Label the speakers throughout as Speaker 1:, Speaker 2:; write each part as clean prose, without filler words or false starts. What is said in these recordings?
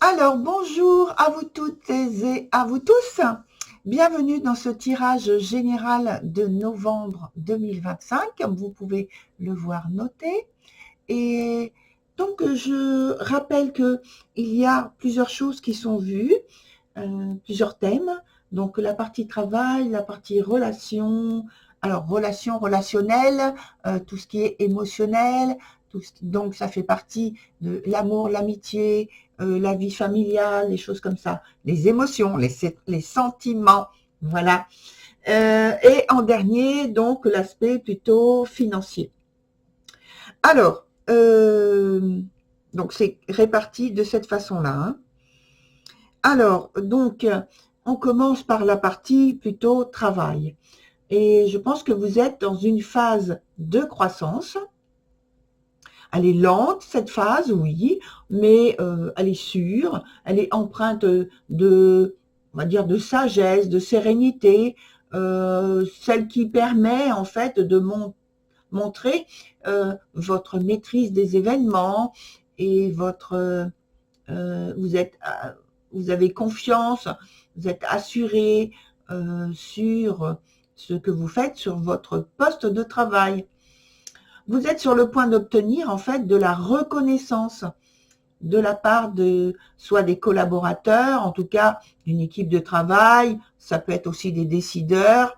Speaker 1: Alors, bonjour à vous toutes et à vous tous. Bienvenue dans ce tirage général de novembre 2025, comme vous pouvez le voir noté. Et donc, je rappelle que il y a plusieurs choses qui sont vues, plusieurs thèmes. Donc, la partie travail, la partie relation, alors relation relationnelle, tout ce qui est émotionnel, donc ça fait partie de l'amour, l'amitié, la vie familiale, les choses comme ça, les émotions, les sentiments, voilà. Et en dernier, donc l'aspect plutôt financier. Alors, donc c'est réparti de cette façon-là, hein. Alors, donc, on commence par la partie plutôt travail. Et je pense que vous êtes dans une phase de croissance. Elle est lente, cette phase, oui, mais elle est sûre, elle est empreinte on va dire, de sagesse, de sérénité, celle qui permet en fait de montrer votre maîtrise des événements et vous êtes, vous avez confiance, vous êtes assuré sur ce que vous faites sur votre poste de travail. Vous êtes sur le point d'obtenir en fait de la reconnaissance de la part de soit des collaborateurs, en tout cas d'une équipe de travail, ça peut être aussi des décideurs.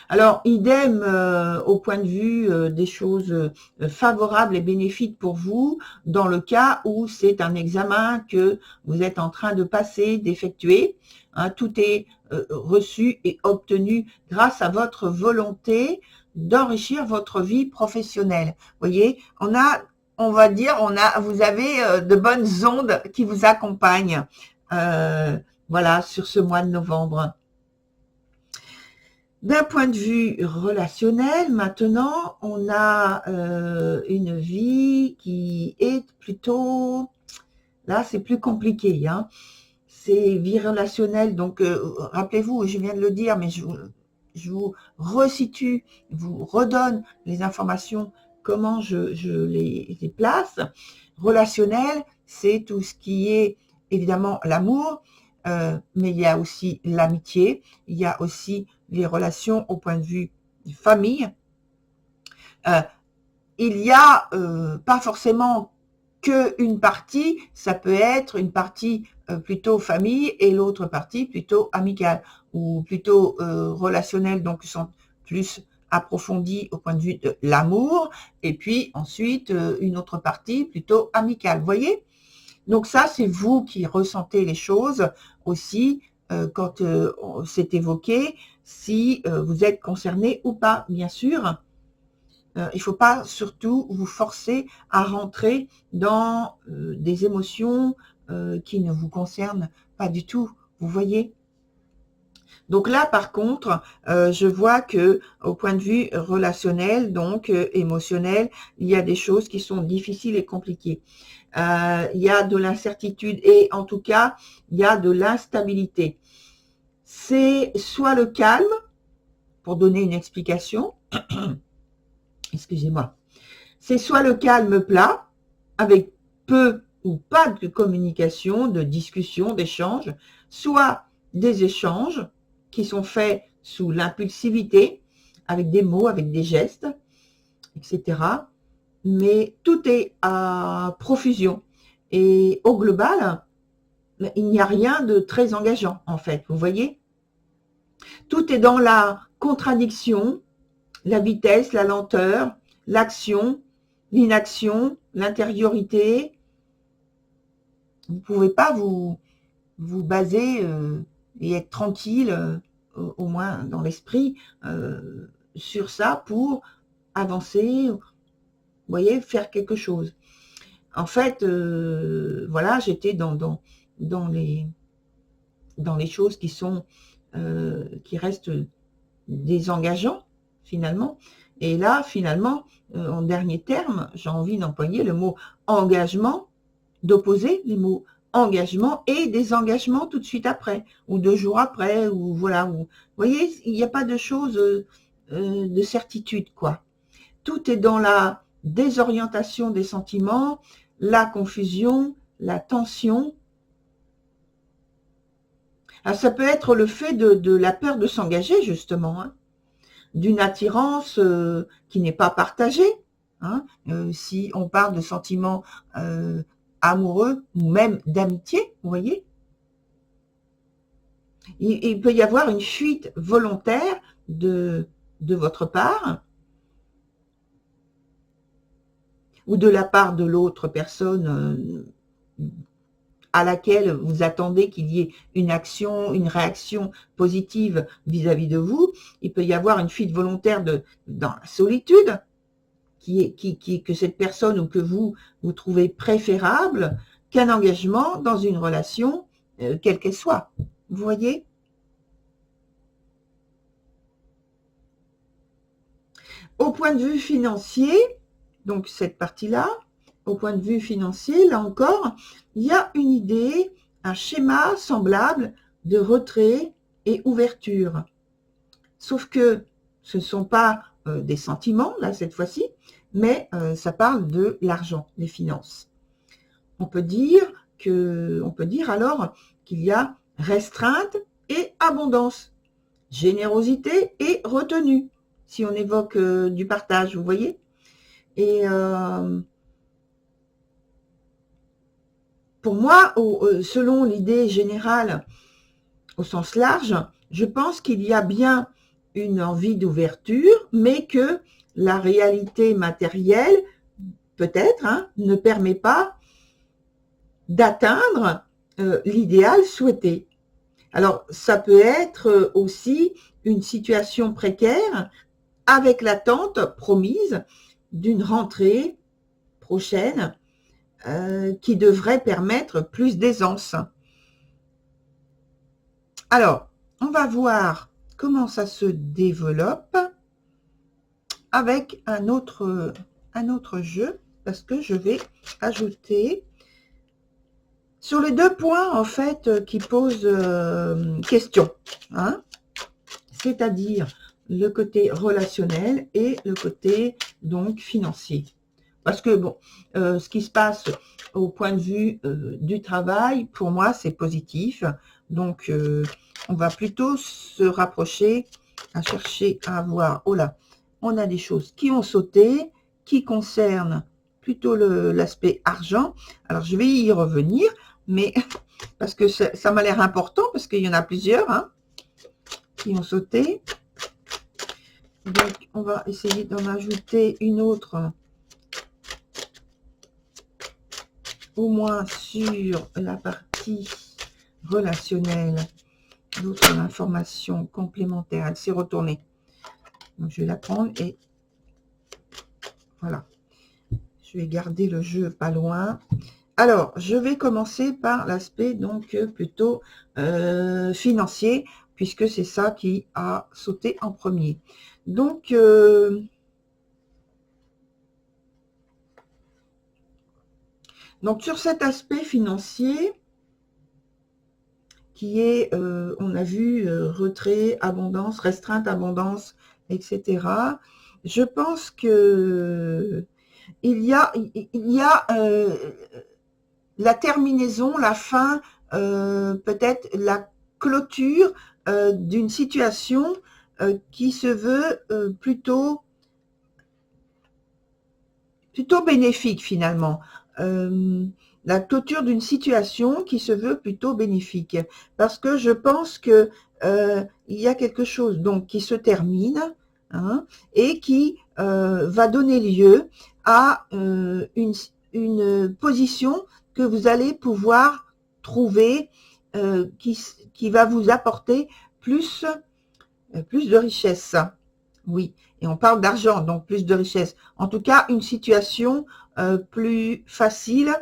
Speaker 1: Alors, idem au point de vue des choses favorables et bénéfiques pour vous, dans le cas où c'est un examen que vous êtes en train de passer, d'effectuer. Hein, tout est reçu et obtenu grâce à votre volonté d'enrichir votre vie professionnelle. Vous voyez, on va dire, vous avez de bonnes ondes qui vous accompagnent. Voilà, sur ce mois de novembre. D'un point de vue relationnel, maintenant, on a une vie qui est plutôt... Là, c'est plus compliqué, hein. C'est vie relationnelle, donc rappelez-vous, je viens de le dire, mais je vous resitue, vous redonne les informations, comment je les place. Relationnel, c'est tout ce qui est évidemment l'amour, mais il y a aussi l'amitié, il y a aussi les relations au point de vue famille. Il y a pas forcément qu'une partie, ça peut être une partie plutôt famille et l'autre partie plutôt amicale ou plutôt relationnelle, donc sont plus approfondis au point de vue de l'amour, et puis ensuite une autre partie plutôt amicale. Vous voyez? Donc ça, c'est vous qui ressentez les choses aussi quand c'est évoqué, si vous êtes concerné ou pas, bien sûr. Il ne faut pas surtout vous forcer à rentrer dans des émotions qui ne vous concernent pas du tout, vous voyez. Donc là, par contre, je vois que au point de vue relationnel, donc émotionnel, il y a des choses qui sont difficiles et compliquées. Il y a de l'incertitude et en tout cas, il y a de l'instabilité. C'est soit le calme, pour donner une explication, excusez-moi, c'est soit le calme plat, avec peu ou pas de communication, de discussion, d'échange, soit des échanges qui sont faits sous l'impulsivité, avec des mots, avec des gestes, etc. Mais tout est à profusion. Et au global, il n'y a rien de très engageant, en fait, vous voyez. Tout est dans la contradiction, la vitesse, la lenteur, l'action, l'inaction, l'intériorité. Vous ne pouvez pas vous baser et être tranquille, au moins dans l'esprit, sur ça pour avancer, vous voyez, faire quelque chose. En fait, voilà, j'étais dans les choses qui sont qui restent désengageants finalement. Et là, finalement, en dernier terme, j'ai envie d'employer le mot engagement, d'opposer les mots engagement et désengagement tout de suite après, ou 2 jours après, ou voilà. Vous voyez, il n'y a pas de chose de certitude, quoi. Tout est dans la désorientation des sentiments, la confusion, la tension. Alors, ça peut être le fait de la peur de s'engager, justement, hein, d'une attirance qui n'est pas partagée. Hein, si on parle de sentiments amoureux ou même d'amitié, vous voyez, il peut y avoir une fuite volontaire de votre part ou de la part de l'autre personne à laquelle vous attendez qu'il y ait une action, une réaction positive vis-à-vis de vous. Il peut y avoir une fuite volontaire dans la solitude, que cette personne ou que vous trouvez préférable qu'un engagement dans une relation, quelle qu'elle soit. Vous voyez? Au point de vue financier, donc cette partie-là, au point de vue financier, là encore, il y a une idée, un schéma semblable de retrait et ouverture. Sauf que ce ne sont pas des sentiments, là, cette fois-ci, mais ça parle de l'argent, des finances. On peut dire alors qu'il y a restreinte et abondance, générosité et retenue, si on évoque du partage, vous voyez. Et pour moi, selon l'idée générale, au sens large, je pense qu'il y a bien une envie d'ouverture, mais que la réalité matérielle, peut-être, hein, ne permet pas d'atteindre l'idéal souhaité. Alors, ça peut être aussi une situation précaire avec l'attente promise d'une rentrée prochaine qui devrait permettre plus d'aisance. Alors, on va voir comment ça se développe avec un autre jeu, parce que je vais ajouter sur les deux points, en fait, qui posent question, hein, c'est-à-dire le côté relationnel et le côté, donc, financier. Parce que, bon, ce qui se passe au point de vue du travail, pour moi, c'est positif. Donc, on va plutôt se rapprocher, à chercher à voir. Oh là, on a des choses qui ont sauté, qui concernent plutôt l'aspect argent. Alors, je vais y revenir, mais parce que ça m'a l'air important, parce qu'il y en a plusieurs hein, qui ont sauté. Donc, on va essayer d'en ajouter une autre, au moins sur la partie relationnelle. D'autres informations complémentaires. Elle s'est retournée. Donc, je vais la prendre et voilà. Je vais garder le jeu pas loin. Alors, je vais commencer par l'aspect donc plutôt financier, puisque c'est ça qui a sauté en premier. Donc, sur cet aspect financier, qui est, on a vu, retrait, abondance, restreinte, abondance, etc. Je pense que il y a la terminaison, la fin, peut-être la clôture d'une situation qui se veut plutôt bénéfique finalement. La clôture d'une situation qui se veut plutôt bénéfique. Parce que je pense que il y a quelque chose donc qui se termine hein, et qui va donner lieu à une position que vous allez pouvoir trouver qui va vous apporter plus de richesse. Oui, et on parle d'argent, donc plus de richesse. En tout cas, une situation plus facile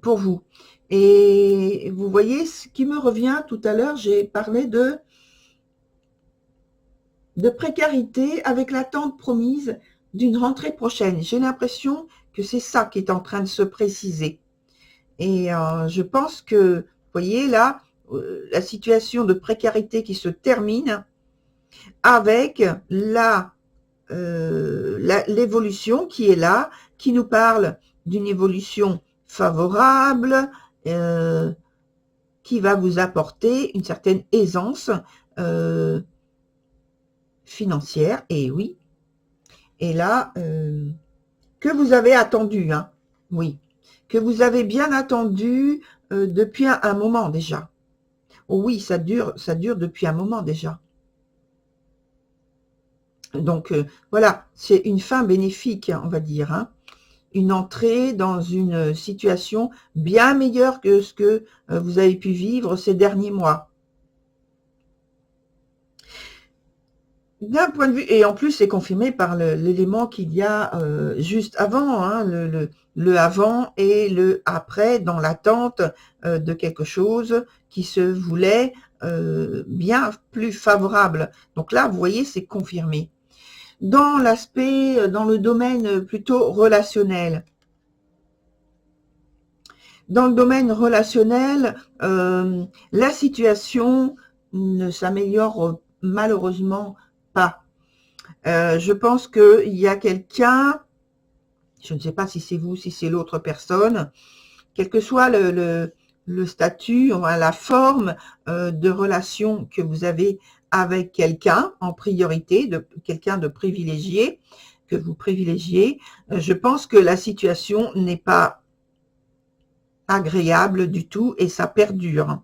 Speaker 1: pour vous. Et vous voyez, ce qui me revient tout à l'heure, j'ai parlé de précarité avec l'attente promise d'une rentrée prochaine. J'ai l'impression que c'est ça qui est en train de se préciser. Et je pense que, vous voyez là, la situation de précarité qui se termine avec l'évolution qui est là, qui nous parle d'une évolution favorable, qui va vous apporter une certaine aisance financière, et oui. Et là, que vous avez attendu, hein, oui, que vous avez bien attendu depuis un moment déjà. Oh oui, ça dure depuis un moment déjà. Donc voilà, c'est une fin bénéfique, on va dire, hein. Une entrée dans une situation bien meilleure que ce que vous avez pu vivre ces derniers mois. D'un point de vue, et en plus c'est confirmé par l'élément qu'il y a juste avant, hein, le avant et le après, dans l'attente de quelque chose qui se voulait bien plus favorable. Donc là, vous voyez, c'est confirmé. Dans l'aspect, dans le domaine plutôt relationnel. Dans le domaine relationnel, la situation ne s'améliore malheureusement pas. Je pense qu'il y a quelqu'un, je ne sais pas si c'est vous, si c'est l'autre personne, quel que soit le statut, la forme de relation que vous avez avec quelqu'un en priorité, quelqu'un de privilégié, que vous privilégiez, je pense que la situation n'est pas agréable du tout et ça perdure.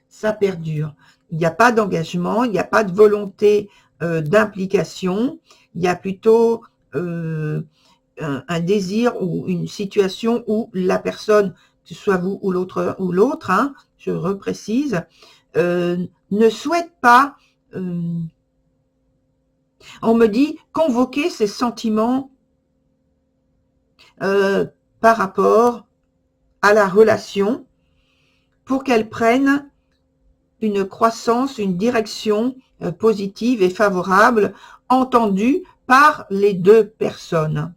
Speaker 1: Ça perdure. Il n'y a pas d'engagement, il n'y a pas de volonté d'implication, il y a plutôt un désir ou une situation où la personne, que ce soit vous ou l'autre, hein, je reprécise, ne souhaite pas, on me dit, convoquer ses sentiments par rapport à la relation pour qu'elle prenne une croissance, une direction positive et favorable, entendue par les deux personnes.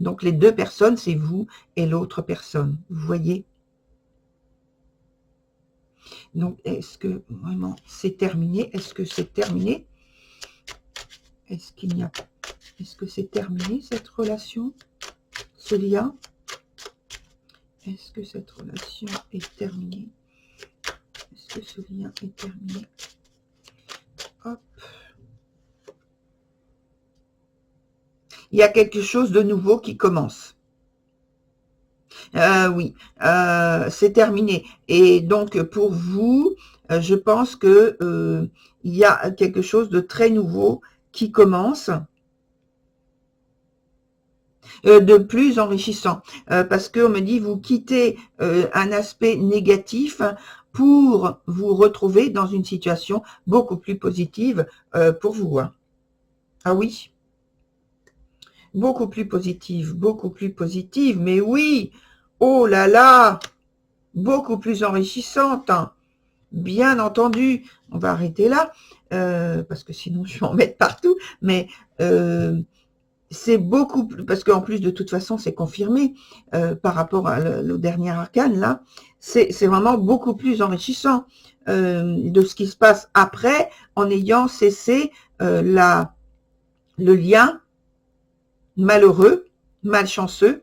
Speaker 1: Donc les deux personnes, c'est vous et l'autre personne, vous voyez. Donc est-ce que vraiment c'est terminé? Est-ce que c'est terminé? Est-ce qu'il n'y a pas? Est-ce que c'est terminé cette relation? Ce lien? Est-ce que cette relation est terminée? Est-ce que ce lien est terminé? Hop. Il y a quelque chose de nouveau qui commence. Oui, c'est terminé. Et donc, pour vous, je pense que il y a quelque chose de très nouveau qui commence, de plus enrichissant. Parce qu'on me dit, vous quittez un aspect négatif pour vous retrouver dans une situation beaucoup plus positive pour vous. Hein. Ah oui, beaucoup plus positive, mais oui, oh là là, beaucoup plus enrichissante, hein. Bien entendu. On va arrêter là, parce que sinon je vais en mettre partout, mais c'est beaucoup plus, parce qu'en plus de toute façon c'est confirmé par rapport à le dernier arcane là, c'est vraiment beaucoup plus enrichissant de ce qui se passe après, en ayant cessé le lien malheureux, malchanceux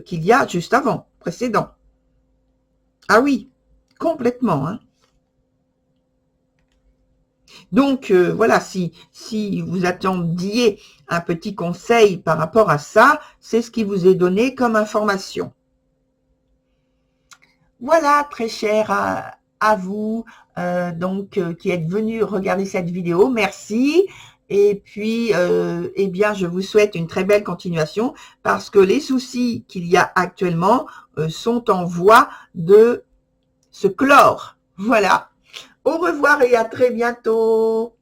Speaker 1: qu'il y a juste avant, précédent. Ah oui, complètement, hein. Donc voilà, si vous attendiez un petit conseil par rapport à ça, c'est ce qui vous est donné comme information. Voilà, très cher à vous qui êtes venus regarder cette vidéo, merci. Et puis, eh bien, je vous souhaite une très belle continuation parce que les soucis qu'il y a actuellement sont en voie de se clore. Voilà. Au revoir et à très bientôt.